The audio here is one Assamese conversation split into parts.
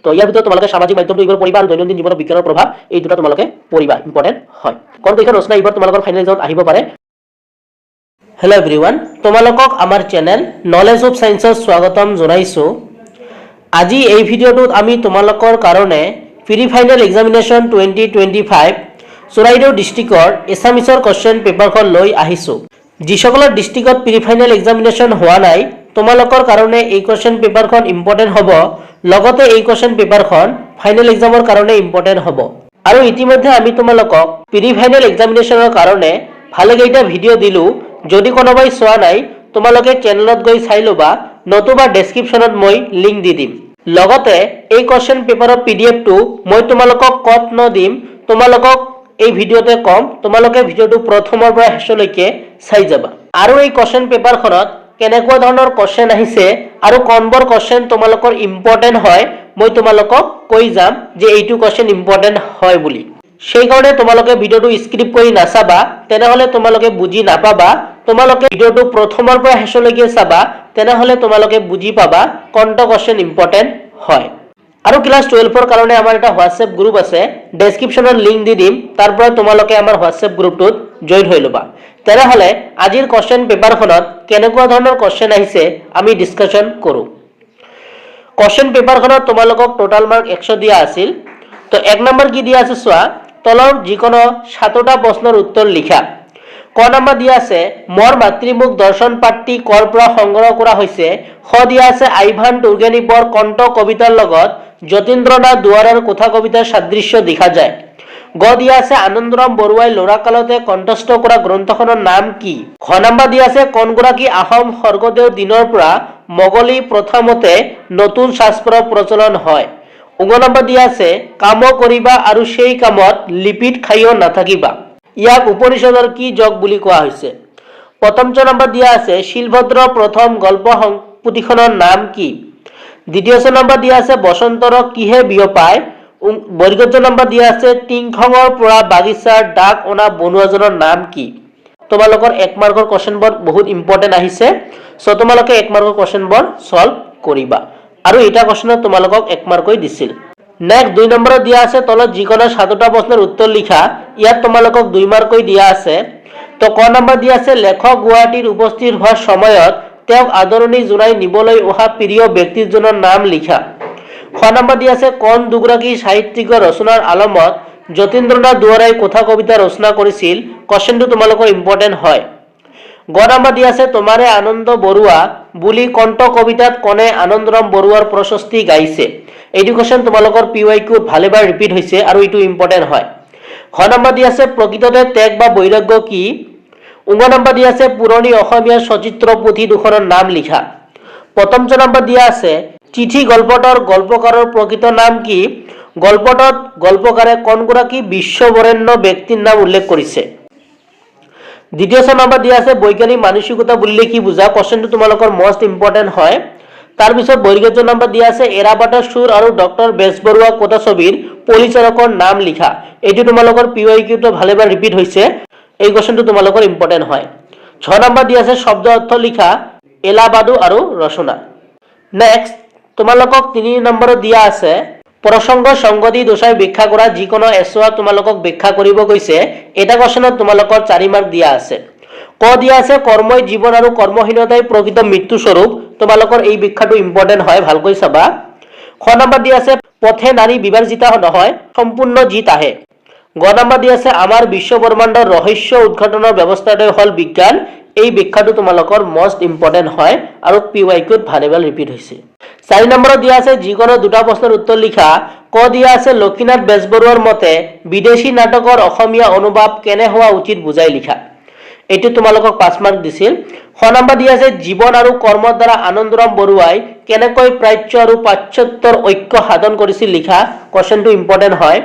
তো ইয়াৰ ভিতৰত তোমালোকে সামাজিক মাধ্যমটো এইবোৰ পঢ়িবা আৰু দৈনন্দিন জীৱনত বিজ্ঞানৰ প্ৰভাৱ এই দুটা তোমালোকে পঢ়িবা, ইম্পৰ্টেণ্ট হয়। কাৰণ এইখন ৰচনা এইবাৰ তোমালোকৰ ফাইনেল এক্সামত আহিব পাৰে। হেল্ল' এভৰিৱান, তোমালোকক আমাৰ চেনেল নলেজ অফ সায়েন্সত স্বাগতম জনাইছোঁ। আজি এই ভিডিঅ'টোত আমি তোমালোকৰ কাৰণে প্ৰি ফাইনেল এক্সামিনেশ্যন 2025 চৰাইদেউ ডিষ্ট্ৰিক্টৰ এছামিছৰ কুৱেশ্যন পেপাৰখন লৈ আহিছোঁ। যিসকলৰ ডিষ্ট্ৰিক্টত প্ৰি ফাইনেল এক্সামিনেশ্যন হোৱা নাই, তোমালোকৰ কাৰণে এই কুৱেশ্যন পেপাৰখন ইম্পৰ্টেণ্ট হ'ব, লগতে এই কুৱেশ্যন পেপাৰখন ফাইনেল এক্সামৰ কাৰণে ইম্পৰ্টেণ্ট হ'ব। আৰু ইতিমধ্যে আমি তোমালোকক প্ৰি ফাইনেল এক্সামিনেশ্যনৰ কাৰণে ভালেকেইটা ভিডিঅ' দিলোঁ। যদি কোনোবাই চোৱা নাই, তোমালোকে চেনেলত গৈ চাই ল'বা, নতুবা ডেছক্ৰিপশ্যনত মই লিংক দি দিম। লগতে এই কুৱেশ্যন পেপাৰৰ PDF-টো মই তোমালোকক ক'ত দিম, তোমালোকক এই ভিডিঅ'তে ক'ম, তোমালোকে ভিডিঅ'টো প্ৰথমৰ পৰা শেষলৈকে চাই যাবা। আৰু এই কুৱেশ্যন পেপাৰখনত কেনেকুৱা ধৰণৰ কুৱেশ্যন আহিছে আৰু কোনবোৰ কুৱেশ্যন তোমালোকৰ ইম্পৰ্টেণ্ট হয়, মই তোমালোকক কৈ যাম যে এইটো কুৱেশ্যন ইম্পৰ্টেণ্ট হয় বুলি। সেইকাৰণে তোমালোকে ভিডিঅ'টো স্ক্ৰিপ্ট কৰি নাচাবা, তেনেহ'লে তোমালোকে বুজি নাপাবা। তোমালোকে ভিডিঅ'টো প্ৰথমৰ পৰা শেষলৈকে চাবা, তেনেহ'লে তোমালোকে বুজি পাবা কোনটো কুৱেশ্যন ইম্পৰ্টেণ্ট হয়। আৰু ক্লাছ 12ৰ কাৰণে আমাৰ এটা হোৱাটছএপ গ্ৰুপ আছে, ডেছক্ৰিপশ্যনত লিংক দি দিম, তাৰ পৰা তোমালোকে আমাৰ হোৱাটছএপ গ্ৰুপটোত জইন হৈ ল'বা। তেনেহ'লে আজিৰ কুৱেশ্যন পেপাৰখনত কেনেকুৱা ধৰণৰ কুৱেশ্যন আহিছে আমি ডিছকাশ্যন কৰোঁ। কুৱেশ্যন পেপাৰখনত তোমালোকক টোটাল মাৰ্ক 100 দিয়া আছিল। তো 1 নম্বৰ কি দিয়া আছে চোৱা, তলৰ যিকোনো 7টা প্ৰশ্নৰ উত্তৰ লিখা। ক নম্বৰ দিয়া আছে, মোৰ মাতৃমুখ দৰ্শন পাঠটি কৰ পৰা সংগ্ৰহ কৰা হৈছে। খ দিয়া আছে, আইভান তুৰ্গেনিভৰ কণ্ঠ কবিতাৰ লগত যতীন্দ্ৰনাথ দুৱৰাৰ কথা কবিতাৰ সাদৃশ্য দেখা যায়। গ দিয়া আছে, আনন্দৰাম বৰুৱাই ল'ৰাকালতে কণ্ঠস্থ কৰা গ্ৰন্থখনৰ নাম কি। খ নম্বৰ দিয়া আছে, কোনগৰাকী আহোম স্বৰ্গদেউৰ দিনৰ পৰা মোগলী প্ৰথমতে নতুন সাজপাৰৰ প্ৰচলন হয়। গ নম্বৰ দিয়া আছে, কাম কৰিবা আৰু সেই কামত লিপিত খাইও নাথাকিবা। ইয়াক উপনিষদৰ কি যগ বুলি কোৱা হৈছে। প্ৰথম নম্বৰ দিয়া আছে, শিলভদ্ৰ প্ৰথম গল্প পুথিখনৰ নাম কি। দ্বিতীয় নম্বৰ দিয়া আছে, বসন্তৰ কিহে বিয়পায়। বৰ্গজ নম্বৰ দিয়া আছে, টিংখঙৰ পৰা বাগিচাৰ ডাক অনা বনুৱাজনৰ নাম কি। তোমালোকৰ 1 মাৰ্কৰ কুৱেশ্যনবোৰ বহুত ইম্পৰ্টেণ্ট আহিছে, চ' তোমালোকে 1 মাৰ্কৰ কুৱেশ্যনবোৰ সলভ কৰিবা। আৰু এটা কুৱেশ্যনত তোমালোকক 1 মাৰ্কই দিছিল। নেক্সট 2 নম্বৰত দিয়া আছে, তলত যিকোনো 7টা প্ৰশ্নৰ উত্তৰ লিখা। ইয়াত তোমালোকক 2 মাৰ্কই দিয়া আছে। তো ক নম্বৰ দিয়া আছে, লেখক গুৱাহাটীত উপস্থিত হোৱাৰ সময়ত তেওঁক আদৰণি জনাই নিবলৈ অহা প্ৰিয় ব্যক্তিজনৰ নাম লিখা। খ নম্বৰ দিয়া আছে, কোন দুগৰাকী সাহিত্যিকৰ ৰচনাৰ আলমত যতীন্দ্ৰনাথ দুৱৰাই কথা কবিতা ৰচনা কৰিছিল। কুৱেশ্যনটো তোমালোকৰ ইম্পৰ্টেণ্ট হয়। গ নম্বৰ দিয়া আছে, তোমাৰে আনন্দ বৰুৱা বুলি কণ্ঠ কবিতাত কোনে আনন্দৰাম বৰুৱাৰ প্ৰশস্তি গাইছে। এইটো কুৱেশ্যন তোমালোকৰ PYQ ভালেবাৰ ৰিপিট হৈছে আৰু এইটো ইম্পৰ্টেণ্ট হয়। খ নম্বৰ দিয়া আছে, প্ৰকৃততে ত্যাগ বা বৈৰাগ্য কি। গ নম্বৰ দিয়া আছে, পুৰণি অসমীয়া সচিত্ৰ পুথি দুখনৰ নাম লিখা। প্ৰথম নম্বৰ দিয়া আছে, চিঠি গল্পটোৰ গল্পকাৰৰ প্ৰকৃত নাম কি। গল্পটোত গল্পকাৰে কোনগৰাকী বিশ্ববৰেণ্য ব্যক্তিৰ নাম উল্লেখ কৰিছে। দ্বিতীয় নম্বৰ দিয়া আছে, বৈজ্ঞানিক মানসিকতা বুলিলে কি বুজা। কুৱেশ্যনটো তোমালোকৰ মোষ্ট ইম্পৰ্টেণ্ট হয়। তাৰপিছত বৰ্গজ নম্বৰ দিয়া আছে, এৰাবাটৰ সুৰ আৰু ডক্টৰ বেজবৰুৱা কথাছবিৰ পৰিচালকৰ নাম লিখা। এইটো তোমালোকৰ PYQ ভালেবাৰ ৰিপিট হৈছে, এই কুৱেশ্যনটো তোমালোকৰ ইম্পৰ্টেণ্ট হয়। 6 নম্বৰ দিয়া আছে, শব্দ অৰ্থ লিখা এলাবাদু আৰু ৰচনা। নেক্সট তোমালোকক 3 নম্বৰত দিয়া আছে, প্ৰসংগ সংগতি দোষাই ব্যাখ্যা কৰা। যিকোনো এছোৱা তোমালোকক ব্যাখ্যা কৰিব কৈছে। এটা কুৱেশ্যনত তোমালোকৰ 4 মাৰ্ক দিয়া আছে। ক দিয়া আছে, কৰ্মই জীৱন আৰু কৰ্মহীনতাই প্ৰকৃত মৃত্যু স্বৰূপ। তোমালোকৰ এই ব্যাখ্যাটো ইম্পৰ্টেণ্ট হয়, ভালকৈ চাবা। খ নম্বৰ দিয়া আছে, পথে নাৰী বিভাজিতা নহয়, সম্পূৰ্ণ জিত আহে। গ নম্বৰ দিয়া আছে, আমাৰ বিশ্ব ব্ৰহ্মাণ্ডৰ ৰহস্য উদ্ঘাটনৰ ব্যৱস্থাটোৱে হ'ল বিজ্ঞান। এই ব্যাখ্যাটো তোমালোকৰ মোষ্ট ইম্পৰ্টেণ্ট হয় আৰু PYQ ভালেবাৰ ৰিপিট হৈছে। 4 নম্বৰত দিয়া আছে, যিকোনো 2টা প্ৰশ্নৰ উত্তৰ লিখা। ক দিয়া আছে, লক্ষ্মীনাথ বেজবৰুৱাৰ মতে বিদেশী নাটকৰ অসমীয়া অনুবাদ কেনে হোৱা উচিত বুজাই লিখা। এইটো তোমালোকক 5 মাৰ্ক দিছিল। খ নম্বৰ দিয়া আছে, জীৱন আৰু কৰ্মৰ দ্বাৰা আনন্দৰাম বৰুৱাই কেনেকৈ প্ৰাচ্য আৰু পাশ্চাত্যৰ ঐক্য সাধন কৰিছিল লিখা। কুৱেশ্যনটো ইম্পৰ্টেণ্ট হয়।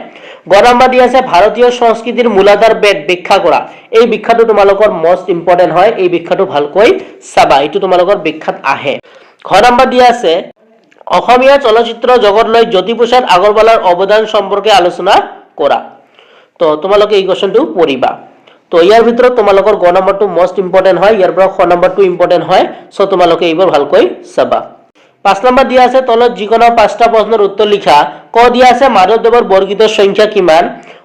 গ নম্বৰ দিয়া আছে, ভাৰতীয় সংস্কৃতিৰ মূলাধাৰ ব্যাখ্যা কৰা। এই ব্যাখ্যাটো তোমালোকৰ মোষ্ট ইম্পৰ্টেণ্ট হয়, এই ব্যাখ্যাটো ভালকৈ চাবা, এইটো তোমালোকৰ ব্যাখ্যাত আহে। ঘ নম্বৰ দিয়া আছে, অসমীয়া চলচ্চিত্ৰ জগতলৈ জ্যোতিপ্ৰসাদ আগৰৱালাৰ অৱদান সম্পৰ্কে আলোচনা কৰা। তো তোমালোকে এই কুৱেশ্যনটো পঢ়িবা। তো ইয়াৰ ভিতৰত তোমালোকৰ গ নম্বৰটো মোষ্ট ইম্পৰ্টেণ্ট হয়, ইয়াৰ পৰা খ নম্বৰটো ইম্পৰ্টেণ্ট হয়। চ' তোমালোকে এইবোৰ ভালকৈ চাবা। 5 নম্বৰ দিয়া আছে তলত যিকোনো 5টা প্ৰশ্নৰ উত্তৰ লিখা। ক দিয়া আছে মাধৱদেৱৰ বৰগীতৰ সংখ্যা কিমান?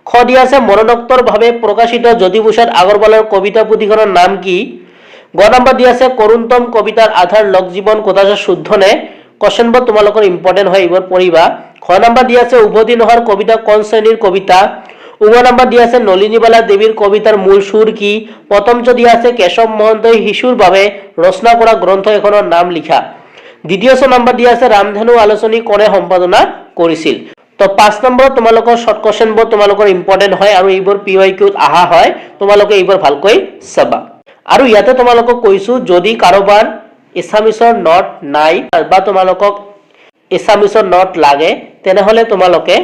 খ দিয়া আছে মৰণোত্তৰভাৱে প্ৰকাশিত জ্যোতিপ্ৰসাদ আগৰৱালাৰ কবিতা পুথিখনৰ নাম কি? গ নম্বৰ দিয়া আছে কৰুণতম কবিতাৰ আধাৰ লোক জীৱন কথাটা শুদ্ধ নে? কোৱেশ্চনবোৰ তোমালোকৰ ইম্পৰ্টেন্ট হয়, এইবোৰ পঢ়িবা। খ নম্বৰ দিয়া আছে উভতি নোহোৱাৰ কবিতা কোন শ্ৰেণীৰ কবিতা? উগ নম্বৰ দিয়া আছে নলিনীবালা দেৱীৰ কবিতাৰ মূল সুৰ কি? প্ৰথমটো দিয়া আছে কেশৱ মহন্তই শিশুৰ বাবে ৰচনা কৰা গ্ৰন্থ এখনৰ নাম লিখা। দ্বিতীয় নম্বৰ দিয়া আছে ৰামধেনু আলোচনী কোনে সম্পাদনা কৰিছিল? তো 5 নম্বৰত তোমালোকৰ শৰ্ট কোৱেশ্চনবোৰ তোমালোকৰ ইম্পৰ্টেন্ট হয় আৰু এইবোৰ PYQত আহা হয়, তোমালোকে এইবোৰ ভালকৈ চাবা। আৰু ইয়াতে তোমালোকক কৈছো যদি কাৰোবাৰ এছামিছৰ নোট নাই বা তোমালোকক এছামিছৰ নোট লাগে তেনেহলে তোমালোকে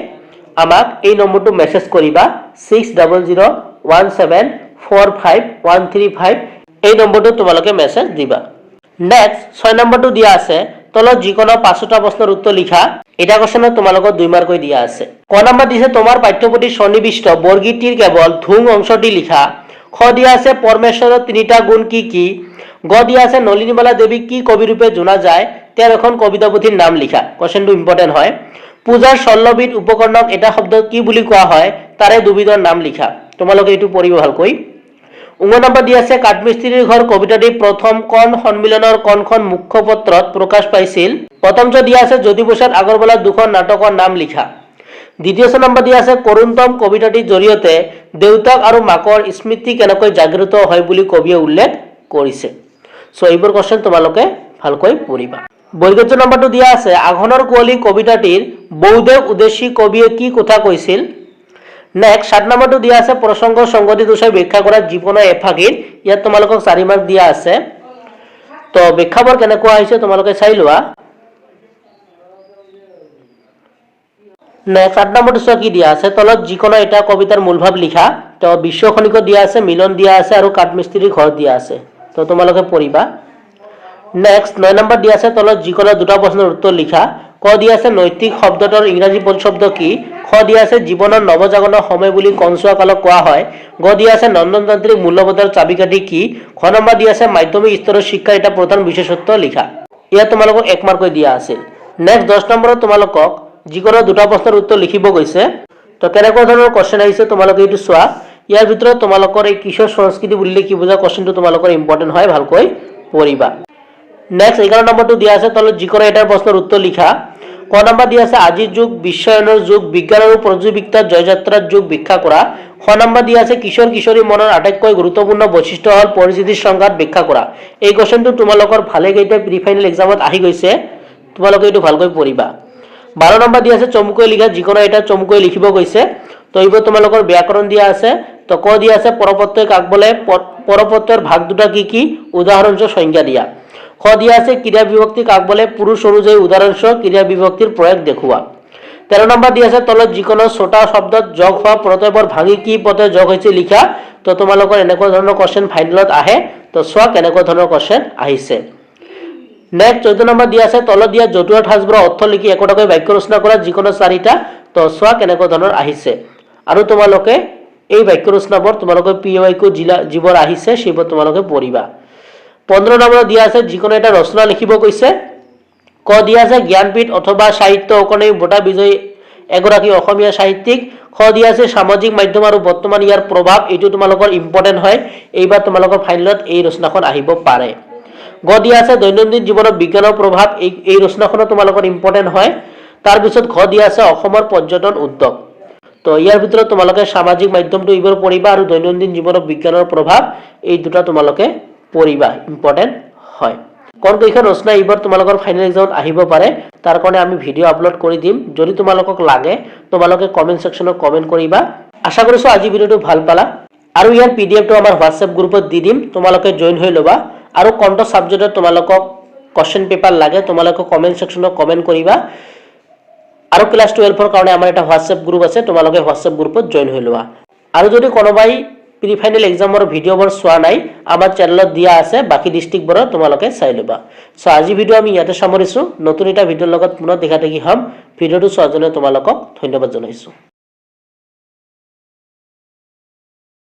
আমাক এই নম্বৰটো মেছেজ কৰিবা 6000174513 এই নম্বৰটো তোমালোকে মেছেজ দিবা। নেক্সট 6 নম্বৰটো দিয়া আছে তলত যিকোনো 5টা প্ৰশ্নৰ উত্তৰ লিখা। এটা কোৱেশ্চনত তোমালোকক 2 মাৰ্ককৈ দিয়া আছে। ক নম্বৰ দিছে তোমাৰ পাঠ্যপুথিৰ সন্নিবিষ্ট বৰগীতটিৰ কেৱল ধুং অংশটি লিখা। খ দিয়া আছে পৰমেশ্বৰৰ 3টা গুণ কি কি? গ দিয়া আছে নলিনীবালা দেৱীক কি কবি ৰূপে জনা যায়? তেওঁৰ এখন কবিতা পুথিৰ নাম লিখা। কোৱেশ্চনটো ইম্পৰ্টেন্ট হয়। পূজাৰ 16বিধ উপকৰণক এটা শব্দ কি বুলি কোৱা হয়? তাৰে দুবিধৰ নাম লিখা। তোমালোকে এইটো পঢ়িব ভালকৈ। 19 নম্বৰ দিয়া আছে কাঠমিস্ত্ৰীৰ ঘৰ কবিতাটি প্ৰথম কোন সন্মিলনৰ কোনখন মুখপত্ৰত প্ৰকাশ পাইছিল? প্ৰথমটো দিয়া আছে জ্যোতিপ্ৰসাদ আগৰৱালাৰ দুখন নাটকৰ নাম লিখা। দ্বিতীয় নম্বৰ দিয়া আছে কৰুণতম কবিতাটিৰ জৰিয়তে দেউতাক আৰু মাকৰ স্মৃতি কেনেকৈ জাগ্ৰত হয় বুলি কবিয়ে উল্লেখ কৰিছে। সো এইবোৰ কোৱেশ্চন তোমালোকে ভালকৈ পঢ়িবা। বৈগজ্য নম্বৰটো দিয়া আছে আঘোণৰ কুঁৱলী কবিতাটিৰ বৌদেৱ উদ্দেশ্যি কবিয়ে কি কথা কৈছিল? নেক্সট 7 নম্বৰটো দিয়া আছে প্ৰসংগ সংগতি দোষাই ব্যাখ্যা কৰা জীৱনৰ এফাকিত। ইয়াত তোমালোকক 4 মাৰ্ক দিয়া আছে। তো ব্যাখ্যাবোৰ কেনেকুৱা হৈছে তোমালোকে চাই লোৱা। নেক্সট 8 নম্বৰটো চোৱা কি দিয়া আছে তলত যিকোনো এটা কবিতাৰ মূলভাৱ লিখা। তো বিশ্বখনিক দিয়া আছে, মিলন দিয়া আছে আৰু কাঠমিস্ত্ৰীৰ ঘৰ দিয়া আছে। তো তোমালোকে পঢ়িবা। নেক্সট 9 নম্বৰ দিয়া আছে তলত যিকোনো 2টা প্ৰশ্নৰ উত্তৰ লিখা। ক দিয়া আছে নৈতিক শব্দটোৰ ইংৰাজী প্ৰতিশব্দ কি? খ দিয়া আছে জীৱনৰ নৱজাগৰণৰ সময় বুলি কনছোৱা কালক কোৱা হয়। গ দিয়া আছে নন্দনতান্ত্ৰিক মূল্যবোধৰ চাবিকাঠি কি? খ নম্বৰ দিয়া আছে মাধ্যমিক স্তৰৰ শিক্ষাৰ এটা প্ৰধান বিশেষত্ব লিখা। ইয়াত তোমালোকক 1 মাৰ্ককৈ দিয়া আছিল। নেক্সট 10 নম্বৰত তোমালোকক যিকোনো 2টা প্ৰশ্নৰ উত্তৰ লিখিব কৈছে। তো কেনেকুৱা ধৰণৰ কোৱেশ্চন আহিছে তোমালোকে এইটো চোৱা। ইয়াৰ ভিতৰত তোমালোকৰ এই কিশোৰ সংস্কৃতি বুলিলে কি বুজা কোৱেশ্চনটো তোমালোকৰ ইম্পৰ্টেন্ট হয়, ভালকৈ পঢ়িবা। নেক্সট 11 নম্বৰটো দিয়া আছে তলত যিকোনো এটা প্ৰশ্নৰ উত্তৰ লিখা। ক নম্বৰ দিয়া আছে আজিৰ যুগ বিশ্বায়নৰ যুগ বিজ্ঞান আৰু প্ৰযুক্তিবিদ্যাৰ জয়যাত্ৰাৰ যুগ ব্যাখ্যা কৰা। খ নম্বৰ দিয়া আছে কিশোৰ কিশোৰী মনৰ আটাইতকৈ গুৰুত্বপূৰ্ণ বৈশিষ্ট্য হ'ল পৰিস্থিতিৰ সংঘাত ব্যাখ্যা কৰা। এই কোৱেশ্চনটো তোমালোকৰ ভালেকেইটা প্ৰি ফাইনেল এক্সামত আহি গৈছে, তোমালোকে এইটো ভালকৈ পঢ়িবা। 12 নম্বৰ দিয়া আছে চমুকৈ লিখা। যিকোনো এটা চমুকৈ লিখিব কৈছে। তো এইবোৰ তোমালোকৰ ব্যাকৰণ দিয়া আছে। তো ক দিয়া আছে পৰপত্ৰই কাক বোলে? পৰপত্ৰৰ ভাগ দুটা কি কি? উদাহৰণস্বৰূপ সংজ্ঞা দিয়া। খ দিয়া আছে ক্ৰিয়া বিভক্তি কাক বোলে? পুৰুষ অনুযায়ী উদাহৰণস্বৰূপ ক্ৰিয়া বিভক্তিৰ প্ৰয়োগ দেখুওৱা। 13 নম্বৰ দিয়া আছে তলত যিকোনো ছটা শব্দত যোগ হোৱা প্ৰত্যয়বোৰ ভাঙি কি প্ৰত্যয় যোগ হৈছে লিখা। তো তোমালোকৰ এনেকুৱা ধৰণৰ কোৱেশ্চন ফাইনেলত আহে। তো চোৱা কেনেকুৱা ধৰণৰ কোৱেশ্চন আহিছে। নেক্সট 14 নম্বৰ দিয়া আছে তলত দিয়া জতুৱা ঠাঁচবোৰৰ অৰ্থ লিখি একোটাকৈ বাক্য ৰচনা কৰা যিকোনো 4টা। তো চোৱা কেনেকুৱা ধৰণৰ আহিছে। আৰু তোমালোকে এই বাক্য ৰচনাবোৰ তোমালোকে PYQ যিবোৰ আহিছে সেইবোৰ তোমালোকে পঢ়িবা। 15 নম্বৰ দিয়া আছে যিকোনো এটা ৰচনা লিখিব কৈছে। ক দিয়া আছে জ্ঞানপীঠ অথবা সাহিত্য অকাডেমি বঁটা বিজয়ী এগৰাকী অসমীয়া সাহিত্যিক। খ দিয়া আছে সামাজিক মাধ্যম আৰু বৰ্তমান ইয়াৰ প্ৰভাৱ। এইটো তোমালোকৰ ইম্পৰ্টেন্ট হয়, এইবাৰ তোমালোকৰ ফাইনেলত এই ৰচনাখন আহিব পাৰে। গ দিয়া আছে দৈনন্দিন জীৱনত বিজ্ঞানৰ প্ৰভাৱ। এই ৰচনাখনো তোমালোকৰ ইম্পৰ্টেন্ট হয়। তাৰপিছত ঘ দিয়া আছে অসমৰ পৰ্যটন উদ্যোগ। তো ইয়াৰ ভিতৰত তোমালোকে সামাজিক মাধ্যমটো এইবোৰ পঢ়িবা আৰু দৈনন্দিন জীৱনত বিজ্ঞানৰ প্ৰভাৱ এই দুটা তোমালোকে পঢ়িবা, ইম্পৰ্টেন্ট হয়। কোন কেইখন ৰচনা এইবাৰ তোমালোকৰ ফাইনেল এক্সামত আহিব পাৰে তাৰ কাৰণে আমি ভিডিঅ' আপলোড কৰি দিম। যদি তোমালোকক লাগে তোমালোকে কমেন্ট সেকশনত কমেন্ট কৰিবা। আশা কৰিছো আজি ভিডিঅ'টো ভাল পালা। আৰু ইয়াৰ পিডিএফটো আমাৰ হোৱাটছএপ গ্ৰুপত দি দিম, তোমালোকে জয়েন হৈ ল'বা। আৰু কোনটো সাবজেক্টত তোমালোকক কোৱেশ্চন পেপাৰ লাগে তোমালোকে কমেন্ট সেকশনত কমেন্ট কৰিবা। আৰু ক্লাস 12 কাৰণে আমাৰ এটা হোৱাটছএপ গ্ৰুপ আছে, তোমালোকে হোৱাটছএপ গ্ৰুপত জয়েন হৈ লোৱা। আৰু যদি কোনোবাই প্ৰি ফাইনেল এক্সামৰ ভিডিঅ'বোৰ চোৱা নাই আমাৰ চেনেলত দিয়া আছে, বাকি ডিস্ট্ৰিক্টবোৰৰ তোমালোকে চাই ল'বা। সো আজি ভিডিঅ' আমি ইয়াতে সামৰিছো। নতুন এটা ভিডিঅ'ৰ লগত পুনৰ দেখা দেখি হ'ম। ভিডিঅ'টো চোৱাৰ কাৰণে তোমালোকক ধন্যবাদ জনাইছো।